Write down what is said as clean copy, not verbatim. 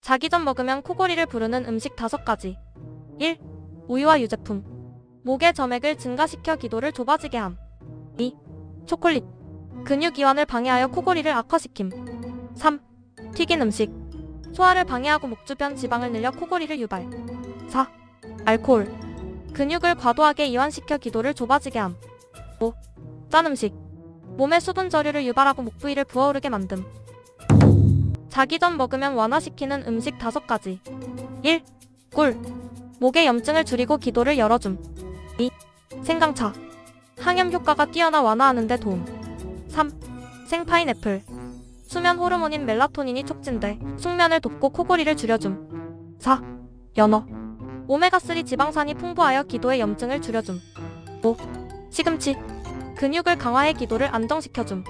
자기 전 먹으면 코골이를 부르는 음식 5가지. 1. 우유와 유제품. 목의 점액을 증가시켜 기도를 좁아지게 함. 2. 초콜릿. 근육 이완을 방해하여 코골이를 악화시킴. 3. 튀긴 음식. 소화를 방해하고 목 주변 지방을 늘려 코골이를 유발. 4. 알코올. 근육을 과도하게 이완시켜 기도를 좁아지게 함. 5. 짠 음식. 몸에 수분 저류를 유발하고 목 부위를 부어오르게 만듦. 자기 전 먹으면 완화시키는 음식 5가지. 1. 꿀. 목의 염증을 줄이고 기도를 열어줌. 2. 생강차. 항염 효과가 뛰어나 완화하는 데 도움. 3. 생파인애플. 수면 호르몬인 멜라토닌이 촉진돼 숙면을 돕고 코골이를 줄여줌. 4. 연어. 오메가3 지방산이 풍부하여 기도의 염증을 줄여줌. 5. 시금치. 근육을 강화해 기도를 안정시켜줌.